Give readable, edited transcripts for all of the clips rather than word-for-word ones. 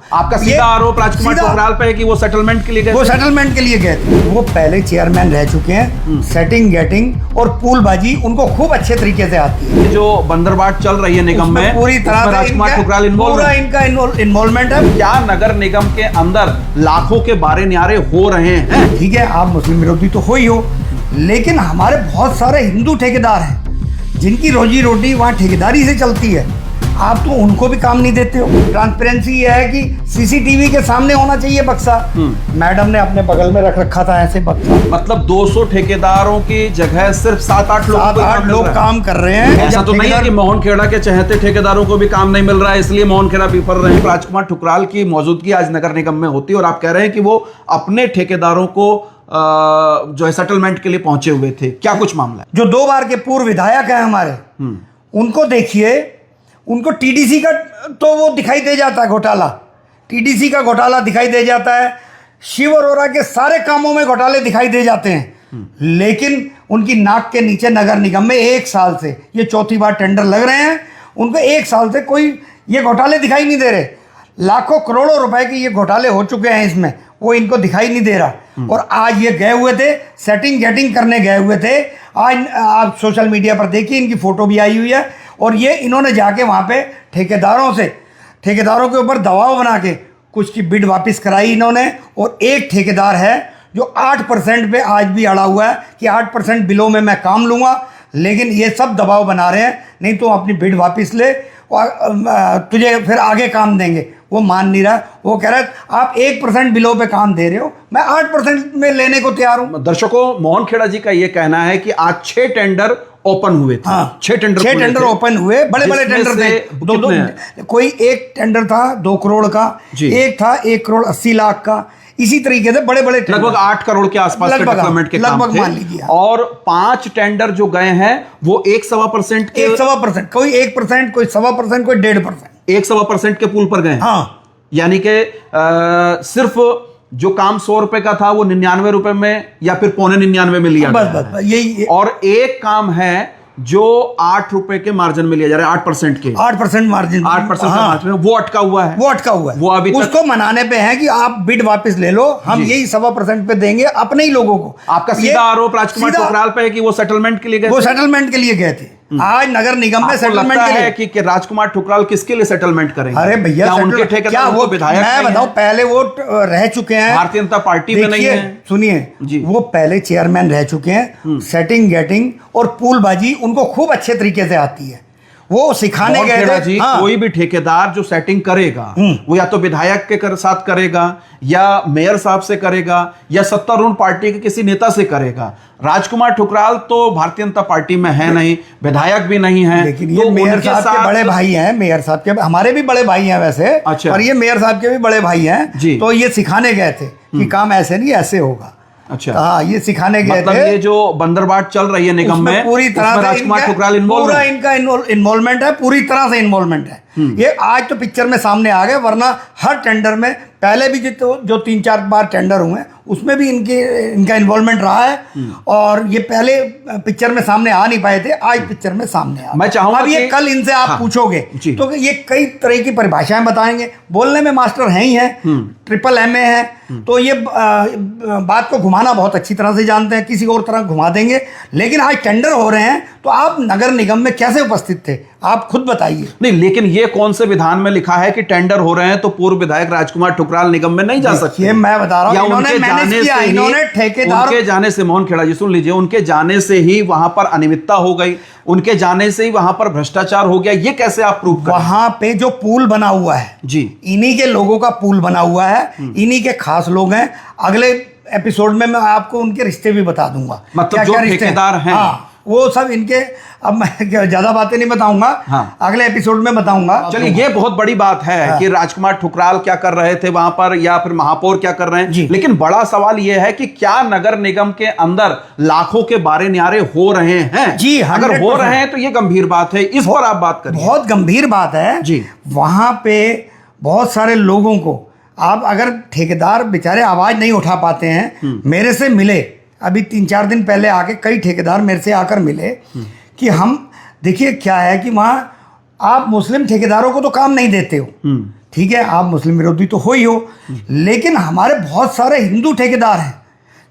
आपका सीधा आरोप राजकुमार ठुकराल पे है कि वो सेटलमेंट के लिए गए। वो सेटलमेंट के लिए गए थे। वो पहले चेयरमैन रह चुके हैं। सेटिंग गेटिंग और पूलबाजी उनको खूब अच्छे तरीके से आती है। जो बंदरबाट चल रही है निगम में पूरी तरह से राजकुमार ठुकराल पूरा इनका इन्वॉल्वमेंट है। क्या नगर निगम के अंदर लाखों के बारे न्यारे हो रहे हैं? ठीक है, आप मुस्लिम विरोधी तो हो ही हो, लेकिन हमारे बहुत सारे हिंदू ठेकेदार हैं जिनकी रोजी रोटी वहाँ ठेकेदारी से चलती है। आप तो उनको भी काम नहीं देते हो। ट्रांसपेरेंसी ये है कि सीसीटीवी के सामने होना चाहिए बक्सा। मैडम ने अपने बगल में रख रखा था ऐसे बक्सा। मतलब 200 ठेकेदारों की जगह सिर्फ 7-8 लोग काम कर रहे हैं। ऐसा तो नहीं है कि मोहन खेड़ा के चहेते ठेकेदारों को भी काम नहीं मिल रहा है इसलिए मोहन खेड़ा बिफर रहे हैं। राजकुमार ठुकराल की मौजूदगी आज नगर निगम में होती है और आप कह रहे हैं कि वो अपने ठेकेदारों को जो है सेटलमेंट के लिए पहुंचे हुए थे। क्या कुछ मामला है? जो 2 बार के पूर्व विधायक हैं हमारे, उनको देखिए, उनको टीडीसी का तो वो दिखाई दे जाता है घोटाला, टीडीसी का घोटाला दिखाई दे जाता है, शिव अरोड़ा के सारे कामों में घोटाले दिखाई दे जाते हैं, लेकिन उनकी नाक के नीचे नगर निगम में 1 साल से, ये 4थी बार टेंडर लग रहे हैं, उनको 1 साल से कोई ये घोटाले दिखाई नहीं दे रहे। लाखों करोड़ों रुपए के ये घोटाले हो चुके हैं इसमें, वो इनको दिखाई नहीं दे रहा। और आज ये गए हुए थे, सेटिंग गेटिंग करने गए हुए थे। आज आप सोशल मीडिया पर देखिए, इनकी फोटो भी आई हुई है। और ये इन्होंने जाके वहाँ पे ठेकेदारों के ऊपर दबाव बना के कुछ की बिड वापस कराई इन्होंने। और एक ठेकेदार है जो 8% पे आज भी अड़ा हुआ है कि 8% बिलों में मैं काम लूँगा, लेकिन ये सब दबाव बना रहे हैं, नहीं तो अपनी बिड वापस ले और तुझे फिर आगे काम देंगे। वो मान नहीं रहा, वो कह रहा है आप 1% बिलों पे काम दे रहे हो, मैं 8% में लेने को तैयार हूँ। दर्शकों, मोहन खेड़ा जी का ये कहना है कि आज 6 टेंडर ओपन हुए थे। हाँ, 6 टेंडर ओपन हुए, बड़े बड़े टेंडर थे। कोई एक टेंडर था 2 करोड़ का, एक था 1 करोड़ 80 लाख का, इसी तरीके से बड़े बड़े लगभग 8 करोड़ के आसपास के डेवलपमेंट के काम थे। मान लीजिए। और 5 टेंडर जो गए हैं वो 1.25% के, 1.25%, कोई 1%, कोई 1.25%, कोई 1.5%, 1.25% के पुल पर गए। हाँ, यानी कि सिर्फ जो काम 100 रुपए का था वो 99 रुपए में या फिर 99.99 में लिया बस बस यही। और एक काम है जो 8 रुपए के मार्जिन में लिया जा रहा है, 8% के, 8% मार्जिन, 8% का मार्जिन, वो अटका हुआ है। वो अभी उसको मनाने पे है कि आप बिड वापस ले लो, हम यही 1.25% पे देंगे अपने ही लोगों को। आपका सीधा आरोप राजकुमार ठुकराल पे है कि वो सेटलमेंट के लिए गए। वो सेटलमेंट के लिए गए थे। आज नगर निगम में सेटलमेंट के लिए कि राजकुमार ठुकराल किसके लिए सेटलमेंट करेंगे? अरे भैया, उनके ठेकेदार वो विधायक, मैं बताऊं, पहले वो रह चुके हैं, भारतीय जनता पार्टी में नहीं है। सुनिए, वो पहले चेयरमैन रह चुके हैं। सेटिंग गेटिंग और पूलबाजी उनको खूब अच्छे तरीके से आती है, वो सिखाने गए थे। हाँ। कोई भी ठेकेदार जो सेटिंग करेगा वो या तो विधायक के साथ करेगा, या मेयर साहब से करेगा, या सत्तारूढ़ पार्टी के किसी नेता से करेगा। राजकुमार ठुकराल तो भारतीय जनता पार्टी में है नहीं, विधायक भी नहीं है, लेकिन ये मेयर साहब के बड़े भाई हैं। मेयर साहब के, हमारे भी बड़े भाई हैं वैसे। अच्छा। और ये मेयर साहब के भी बड़े भाई हैं, तो ये सिखाने गए थे कि काम ऐसे नहीं ऐसे होगा। अच्छा, हाँ, ये सिखाने गए मतलब थे। ये जो बंदरबाट चल रही है निगम में पूरी तरह से राजकुमार ठुकराल पूरा इनका इन्वॉल्वमेंट है, पूरी तरह से इन्वॉल्वमेंट है। ये आज तो पिक्चर में सामने आ गए, वरना हर टेंडर में पहले भी जो 3-4 बार टेंडर हुए उसमें भी इनका इन्वॉल्वमेंट रहा है। और ये पहले पिक्चर में सामने आ नहीं पाए थे, आज पिक्चर में सामने आ। मैं चाहूंगा अब ये कल इनसे आप पूछोगे तो ये कई तरह की परिभाषाएं बताएंगे। बोलने में मास्टर हैं ही हैं, ट्रिपल MA है, तो ये बात को घुमाना बहुत अच्छी तरह से जानते हैं, किसी और तरह घुमा देंगे। लेकिन आज टेंडर हो रहे हैं तो आप नगर निगम में कैसे उपस्थित थे, आप खुद बताइए। नहीं, लेकिन ये कौन से विधान में लिखा है कि टेंडर हो रहे हैं तो पूर्व विधायक राजकुमार ठुकराल निगम में नहीं जा सकते? ये मैं बता रहा हूं, इन्होंने ठेकेदार, उनके जाने से, मोहन खेड़ा जी सुन लीजिए, उनके जाने से ही वहां पर अनियमितता हो गई, उनके जाने से ही वहां पर भ्रष्टाचार हो गया। ये कैसे आप प्रूव करें? वहां पे जो पुल बना हुआ है जी, इन्हीं के लोगों का पुल बना हुआ है, इन्हीं के खास लोग हैं। अगले एपिसोड में मैं आपको उनके रिश्ते भी बता दूंगा, मतलब जो ठेकेदार हैं। हाँ, वो सब इनके। अब मैं ज्यादा बातें नहीं बताऊंगा, हाँ, अगले एपिसोड में बताऊंगा। चलिए, ये बहुत बड़ी बात है। हाँ, कि राजकुमार ठुकराल क्या कर रहे थे वहां पर, या फिर महापौर क्या कर रहे हैं। लेकिन बड़ा सवाल यह है कि क्या नगर निगम के अंदर लाखों के बारे न्यारे हो रहे हैं? जी, अगर हो रहे हैं तो ये गंभीर बात है, इस पर आप बात करिए। बहुत गंभीर बात है जी। वहां पे बहुत सारे लोगों को, आप अगर ठेकेदार बेचारे आवाज नहीं उठा पाते हैं, मेरे से मिले, अभी 3-4 दिन पहले आके कई ठेकेदार मेरे से आकर मिले कि हम देखिए क्या है कि वहाँ आप मुस्लिम ठेकेदारों को तो काम नहीं देते हो, ठीक है, आप मुस्लिम विरोधी तो हो ही हो, लेकिन हमारे बहुत सारे हिंदू ठेकेदार हैं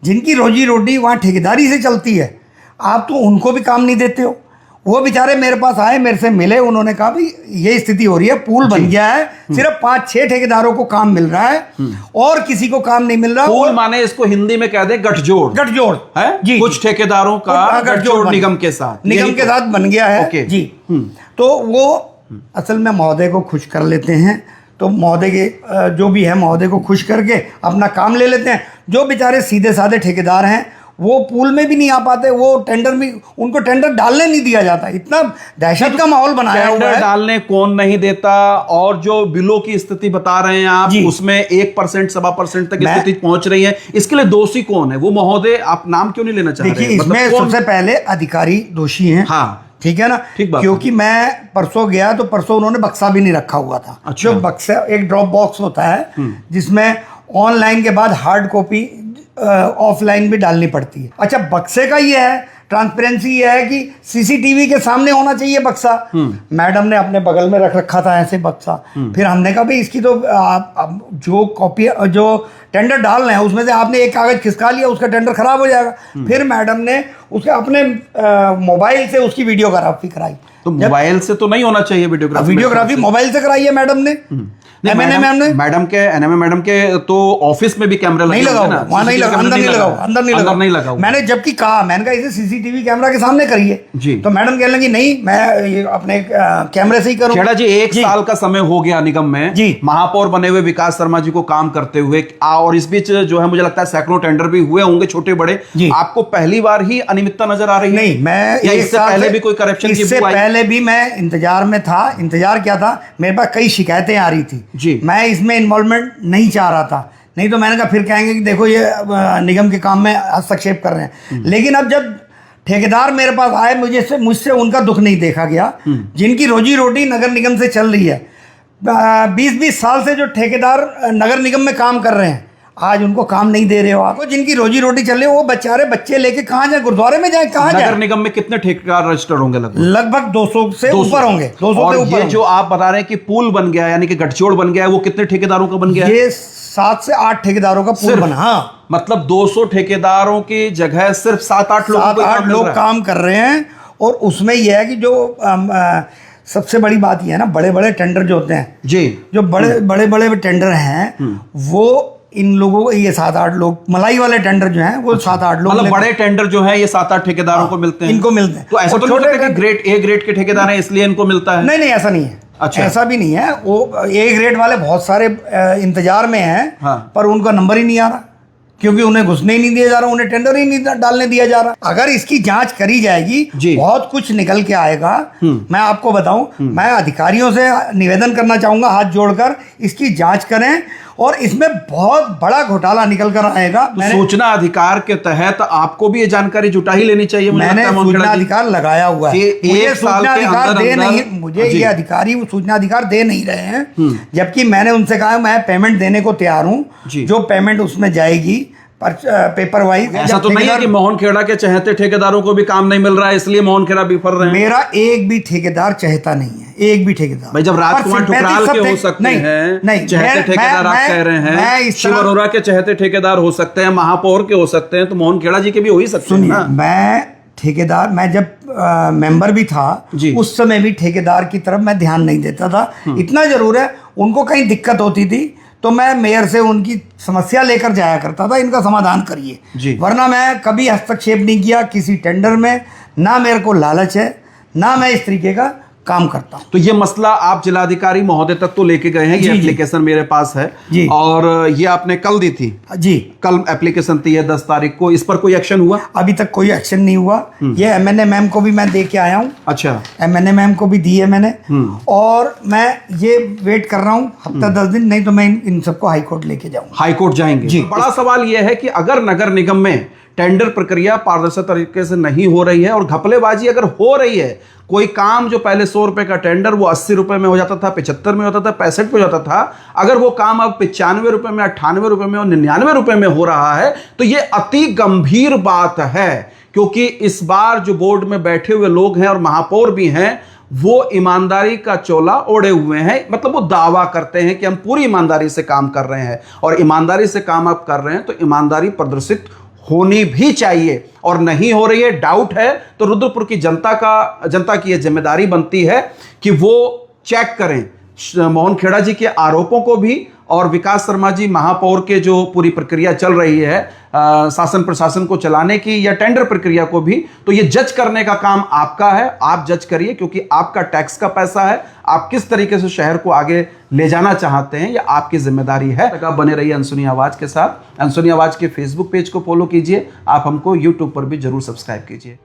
जिनकी रोजी रोटी वहाँ ठेकेदारी से चलती है। आप तो उनको भी काम नहीं देते हो। वो बेचारे मेरे पास आए, मेरे से मिले, उन्होंने कहा भाई ये स्थिति हो रही है, पूल बन गया है, सिर्फ 5-6 ठेकेदारों को काम मिल रहा है और किसी को काम नहीं मिल रहा। पूल माने इसको हिंदी में कह दे गठजोड़, गठजोड़ है जी, कुछ ठेकेदारों का गठजोड़ निगम के साथ, निगम के साथ बन गया है। ओके। जी। तो वो असल में महोदय को खुश कर लेते हैं, तो महोदय के जो भी है महोदय को खुश करके अपना काम ले लेते हैं। जो बेचारे सीधे साधे ठेकेदार हैं वो पूल में भी नहीं आ पाते, वो टेंडर में, उनको टेंडर डालने नहीं दिया जाता। इतना दहशत का माहौल बनाया हुआ है। डालने कौन नहीं देता, और जो बिलों की स्थिति बता रहे हैं आप, उसमें 1%, 1.25% तक स्थिति पहुंच रही है, इसके लिए दोषी कौन है? वो महोदय आप नाम क्यों नहीं लेना चाह रहे? देखिए, इसमें सबसे पहले अधिकारी दोषी हैं। हाँ, ठीक है ना, क्योंकि मैं परसों गया तो परसों उन्होंने बक्सा भी नहीं रखा हुआ था। अच्छा। जो बक्सा एक ड्रॉप बॉक्स होता है जिसमें ऑनलाइन के बाद हार्ड कॉपी ऑफलाइन भी डालनी पड़ती है। अच्छा, बक्से का ये है, ट्रांसपेरेंसी ये है कि सीसीटीवी के सामने होना चाहिए बक्सा। मैडम ने अपने बगल में रख रखा था ऐसे बक्सा। फिर हमने कहा भाई इसकी तो जो कॉपी, जो टेंडर डाल रहे हैं उसमें से आपने एक कागज खिसका लिया, उसका टेंडर खराब हो जाएगा। फिर मैडम ने उसके अपने मोबाइल से उसकी वीडियोग्राफी कराई। तो मोबाइल से तो नहीं होना चाहिए वीडियोग्राफी। वीडियोग्राफी मोबाइल से कराई है मैडम ने। मैडम के तो ऑफिस में भी कैमरा नहीं लगा, वहां नहीं लगा, अंदर नहीं लगा। मैंने जबकि कहा, मैंने कहा इसे सीसीटीवी कैमरा के सामने करिए जी, तो मैडम कहने लगी नहीं, मैं ये अपने कैमरे से ही करूं। खेड़ा जी, 1 साल का समय हो गया निगम में जी, महापौर बने हुए विकास शर्मा जी को काम करते हुए, और इस बीच जो है मुझे लगता है सैकड़ों टेंडर भी हुए होंगे छोटे बड़े। आपको पहली बार ही अनियमितता नजर आ रही है? नहीं, मैं इससे पहले भी कोई करप्शन की? इससे पहले भी मैं इंतजार में था। इंतजार क्या था, मेरे पास कई शिकायतें आ रही थी जी, मैं इसमें इन्वॉल्वमेंट नहीं चाह रहा था। नहीं तो मैंने कहा फिर कहेंगे कि देखो ये निगम के काम में हस्तक्षेप कर रहे हैं। लेकिन अब जब ठेकेदार मेरे पास आए, मुझसे उनका दुख नहीं देखा गया, जिनकी रोजी रोटी नगर निगम से चल रही है। 20-20 साल से जो ठेकेदार नगर निगम में काम कर रहे हैं, आज उनको काम नहीं दे रहे हो आप। जिनकी रोजी रोटी चल रही है वो बेचारे बच्चे लेके कहाँ जाए, गुरुद्वारे में जाए, कहाँ जाए? नगर निगम में कितने ठेकेदार रजिस्टर होंगे? लगभग 200 से ऊपर होंगे। 200 और से ऊपर। ये जो आप बता रहे हैं कि पुल बन गया, यानी कि गठजोड़ बन गया है, वो कितने ठेकेदारों का बन गया? ये 7 से 8 ठेकेदारों का पुल बना। हाँ, मतलब 200 ठेकेदारों की जगह सिर्फ 7-8 लोग काम कर रहे हैं। और उसमें यह है कि जो सबसे बड़ी बात यह है ना, बड़े बड़े टेंडर जो होते हैं जी, जो बड़े टेंडर हैं, वो इन लोगों को, ये 7-8 लोग, मलाई वाले टेंडर जो हैं वो 7-8 लोग, मतलब बड़े टेंडर जो है ये 7-8 ठेकेदारों को मिलते हैं, इनको मिलते हैं। तो ऐसा तो नहीं है कि ग्रेड ए ग्रेड के ठेकेदार हैं इसलिए इनको मिलता है? नहीं, ऐसा नहीं है। अच्छा, ऐसा भी नहीं है। वो ए ग्रेड वाले बहुत सारे इंतजार में हैं। हाँ। पर उनका नंबर ही नहीं आ रहा, क्योंकि उन्हें घुसने ही नहीं दिया जा रहा, उन्हें टेंडर ही नहीं डालने दिया जा रहा। अगर इसकी जांच करी जाएगी, बहुत कुछ निकल के आएगा। मैं आपको बताऊं, मैं अधिकारियों से निवेदन करना चाहूंगा, हाथ जोड़कर इसकी जांच करें, और इसमें बहुत बड़ा घोटाला निकल कर आएगा। तो सूचना अधिकार के तहत आपको भी ये जानकारी जुटा ही लेनी चाहिए। मैंने सूचना अधिकार लगाया हुआ है, मुझे सूचना अधिकार दे नहीं, मुझे ये अधिकारी सूचना अधिकार दे नहीं रहे हैं, जबकि मैंने उनसे कहा मैं पेमेंट देने को तैयार हूँ, जो पेमेंट उसमें जाएगी पेपर वाइज। ऐसा तो नहीं है कि मोहन खेड़ा के चहेते ठेकेदारों को भी काम नहीं मिल रहा है इसलिए मोहन खेड़ा बिफर रहे हैं? मेरा एक भी ठेकेदार चहेता नहीं है, एक भी ठेकेदार। भाई जब राजकुमार ठुकराल के हो सकते हैं नहीं चहेते ठेकेदार, आप कह रहे हैं शिव अरोरा के चहेते ठेकेदार हो सकते हैं, महापौर के हो सकते हैं, तो मोहन खेड़ा जी के भी हो ही सकते हैं ना? मैं ठेकेदार, मैं जब मेंबर भी था उस समय भी ठेकेदार की तरफ मैं ध्यान नहीं देता था। इतना जरूर है, उनको कहीं दिक्कत होती थी तो मैं मेयर से उनकी समस्या लेकर जाया करता था, इनका समाधान करिए, वरना मैं कभी हस्तक्षेप नहीं किया किसी टेंडर में। ना मेरे को लालच है, ना मैं इस तरीके का काम करता हूं। तो ये मसला आप जिलाधिकारी महोदय तक तो लेके गए हैं? ये एप्लीकेशन मेरे पास है जी, और ये आपने कल दी थी जी, कल एप्लीकेशन थी 10 तारीख को। इस पर कोई एक्शन हुआ? अभी तक कोई एक्शन नहीं हुआ। ये MNA मैम को भी मैं दे के आया हूँ। अच्छा, MNA मैम को भी दी है मैंने, और मैं ये वेट कर रहा हूँ हफ्ता 10 दिन, नहीं तो मैं इन सबको हाईकोर्ट लेके जाऊंगा। हाईकोर्ट जाएंगे जी। बड़ा सवाल यह है कि अगर नगर निगम में टेंडर प्रक्रिया पारदर्शी तरीके से नहीं हो रही है और घपलेबाजी अगर हो रही है, कोई काम जो पहले 100 रुपए का टेंडर वो 80 रुपए में हो जाता था, 75 में होता था, 65 में हो जाता था, अगर वो काम अब 95 रुपए में, 98 रुपए में और 99 रुपए में हो रहा है, तो ये अति गंभीर बात है। क्योंकि इस बार जो बोर्ड में बैठे हुए लोग हैं और महापौर भी हैं, वो ईमानदारी का चोला ओढ़े हुए हैं, मतलब वो दावा करते हैं कि हम पूरी ईमानदारी से काम कर रहे हैं, और ईमानदारी से काम आप कर रहे हैं तो ईमानदारी प्रदर्शित होनी भी चाहिए, और नहीं हो रही है, डाउट है, तो रुद्रपुर की जनता की यह जिम्मेदारी बनती है कि वो चेक करें मोहन खेड़ा जी के आरोपों को भी, और विकास शर्मा जी महापौर के जो पूरी प्रक्रिया चल रही है शासन प्रशासन को चलाने की या टेंडर प्रक्रिया को भी, तो ये जज करने का काम आपका है। आप जज करिए, क्योंकि आपका टैक्स का पैसा है। आप किस तरीके से शहर को आगे ले जाना चाहते हैं, यह आपकी जिम्मेदारी है। आप बने रहिए अनसुनी आवाज के साथ। अनसुनी आवाज के फेसबुक पेज को फॉलो कीजिए, आप हमको यूट्यूब पर भी जरूर सब्सक्राइब कीजिए।